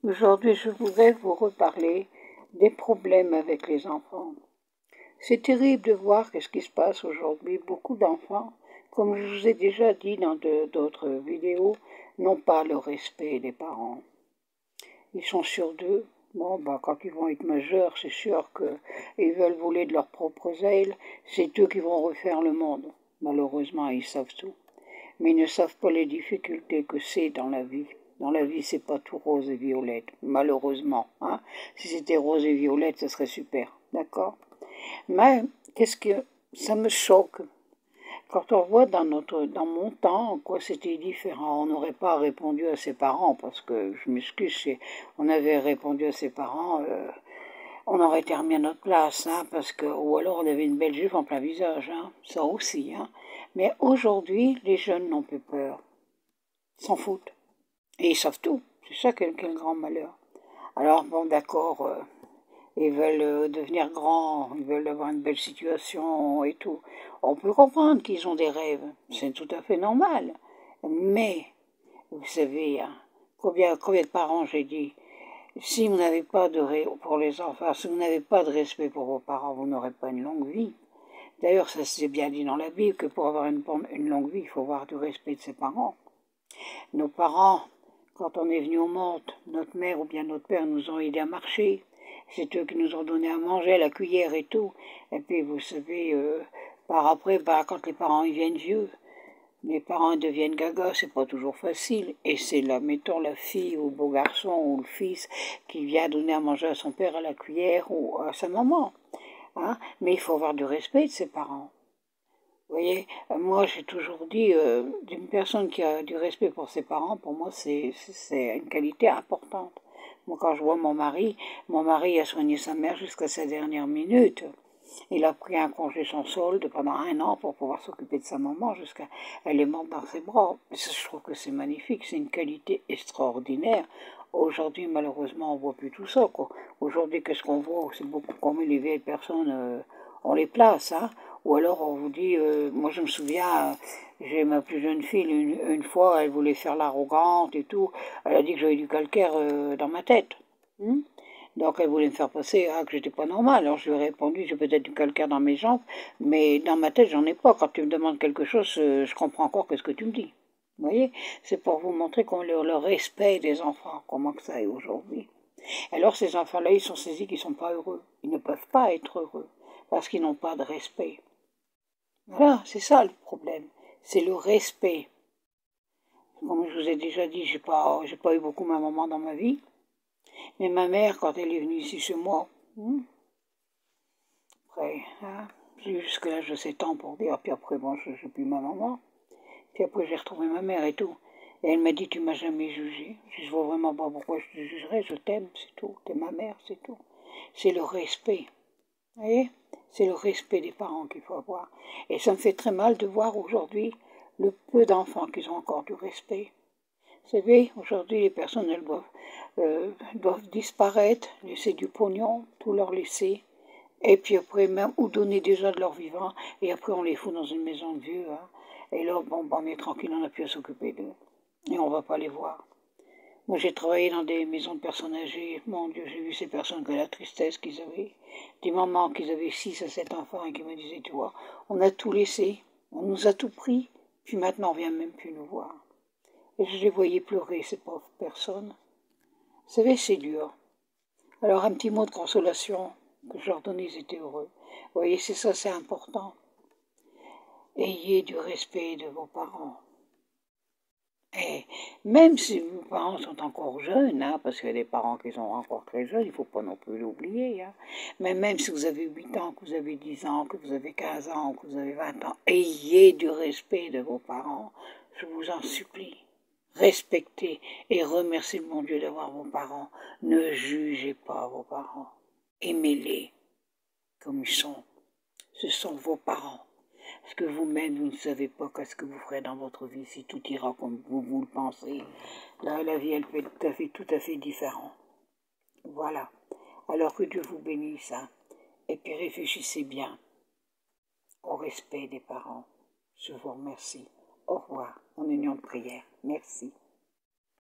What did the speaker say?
Aujourd'hui, je voudrais vous reparler des problèmes avec les enfants. C'est terrible de voir ce qui se passe aujourd'hui. Beaucoup d'enfants, comme je vous ai déjà dit dans d'autres vidéos, n'ont pas le respect des parents. Ils sont sûrs d'eux. Bon, quand ils vont être majeurs, c'est sûr qu'ils veulent voler de leurs propres ailes. C'est eux qui vont refaire le monde. Malheureusement, ils savent tout. Mais ils ne savent pas les difficultés que c'est dans la vie. Dans la vie, c'est pas tout rose et violette, malheureusement. Hein. Si c'était rose et violette, ça serait super, d'accord? Mais qu'est-ce que ça me choque quand on voit dans mon temps, quoi, c'était différent. On n'aurait pas répondu à ses parents parce que je m'excuse, si on avait répondu à ses parents, on aurait été remis à notre place, hein, parce que ou alors on avait une belle jupe en plein visage, hein, ça aussi, hein. Mais aujourd'hui, les jeunes n'ont plus peur, ils s'en foutent. Et ils savent tout. C'est ça qui est le grand malheur. Alors, bon, d'accord, ils veulent devenir grands, ils veulent avoir une belle situation et tout. On peut comprendre qu'ils ont des rêves. C'est tout à fait normal. Mais, vous savez, hein, combien de parents j'ai dit, si vous n'avez pas pour les enfants, si vous n'avez pas de respect pour vos parents, vous n'aurez pas une longue vie. D'ailleurs, ça c'est bien dit dans la Bible que pour avoir une longue vie, il faut avoir du respect de ses parents. Nos parents, quand on est venu au monde, notre mère ou bien notre père nous ont aidés à marcher. C'est eux qui nous ont donné à manger, la cuillère et tout. Et puis, vous savez, par après, quand les parents ils viennent vieux, les parents deviennent gaga, c'est pas toujours facile. Et c'est là, mettons, la fille ou le beau garçon ou le fils qui vient donner à manger à son père à la cuillère ou à sa maman. Hein. Mais il faut avoir du respect de ses parents. Vous voyez, moi j'ai toujours dit, d'une personne qui a du respect pour ses parents, pour moi c'est une qualité importante. Moi quand je vois mon mari a soigné sa mère jusqu'à sa dernière minute. Il a pris un congé sans solde pendant 1 an pour pouvoir s'occuper de sa maman jusqu'à elle est morte dans ses bras. Je trouve que c'est magnifique, c'est une qualité extraordinaire. Aujourd'hui, malheureusement, on voit plus tout ça, quoi. Aujourd'hui, qu'est-ce qu'on voit? C'est beaucoup comme les vieilles personnes, on les place, hein. Ou alors on vous dit, moi je me souviens, j'ai ma plus jeune fille, une fois, elle voulait faire l'arrogante et tout. Elle a dit que j'avais du calcaire dans ma tête. Donc elle voulait me faire passer que j'étais pas normale. Alors je lui ai répondu, j'ai peut-être du calcaire dans mes jambes, mais dans ma tête j'en ai pas. Quand tu me demandes quelque chose, je comprends encore ce que tu me dis. Vous voyez, c'est pour vous montrer qu'on le respect des enfants, comment que ça est aujourd'hui. Alors ces enfants-là, ils sont saisis qu'ils sont pas heureux. Ils ne peuvent pas être heureux parce qu'ils n'ont pas de respect. Voilà, c'est ça le problème. C'est le respect. Comme je vous ai déjà dit, j'ai pas eu beaucoup ma maman dans ma vie. Mais ma mère, quand elle est venue ici chez moi, après, hein, j'ai eu jusqu'à l'âge de 7 ans pour dire, puis après, bon, je n'ai plus ma maman. Puis après, j'ai retrouvé ma mère et tout. Et elle m'a dit, tu m'as jamais jugé. Je vois vraiment pas pourquoi je te jugerais, je t'aime, c'est tout. T'es ma mère, c'est tout. C'est le respect. Vous voyez? C'est le respect des parents qu'il faut avoir. Et ça me fait très mal de voir aujourd'hui le peu d'enfants qui ont encore du respect. Vous savez, aujourd'hui, les personnes, elles doivent disparaître, laisser du pognon, tout leur laisser, et puis après, même, ou donner déjà de leur vivant, et après, on les fout dans une maison de vieux, hein, et là, bon, on est tranquille, on n'a plus à s'occuper d'eux, et on va pas les voir. Moi, j'ai travaillé dans des maisons de personnes âgées, mon Dieu, j'ai vu ces personnes que la tristesse qu'ils avaient, des mamans qui avaient 6 à 7 enfants, et qui me disaient, tu vois, on a tout laissé, on nous a tout pris, puis maintenant, on vient même plus nous voir. Et je les voyais pleurer, ces pauvres personnes. Vous savez, c'est dur. Alors, un petit mot de consolation que je leur donnais, ils étaient heureux. Vous voyez, c'est ça, c'est important. Ayez du respect de vos parents. Et même si vos parents sont encore jeunes, hein, parce qu'il y a des parents qui sont encore très jeunes, il ne faut pas non plus l'oublier. Hein. Mais même si vous avez 8 ans, que vous avez 10 ans, que vous avez 15 ans, que vous avez 20 ans, ayez du respect de vos parents. Je vous en supplie. Respectez et remerciez le bon Dieu d'avoir vos parents. Ne jugez pas vos parents. Aimez-les comme ils sont. Ce sont vos parents. Parce que vous-même, vous ne savez pas qu'est-ce que vous ferez dans votre vie si tout ira comme vous le pensez. Là, la vie, elle peut être tout à fait différente. Voilà. Alors que Dieu vous bénisse. Hein. Et puis réfléchissez bien au respect des parents. Je vous remercie. Au revoir. En union de prière. Merci.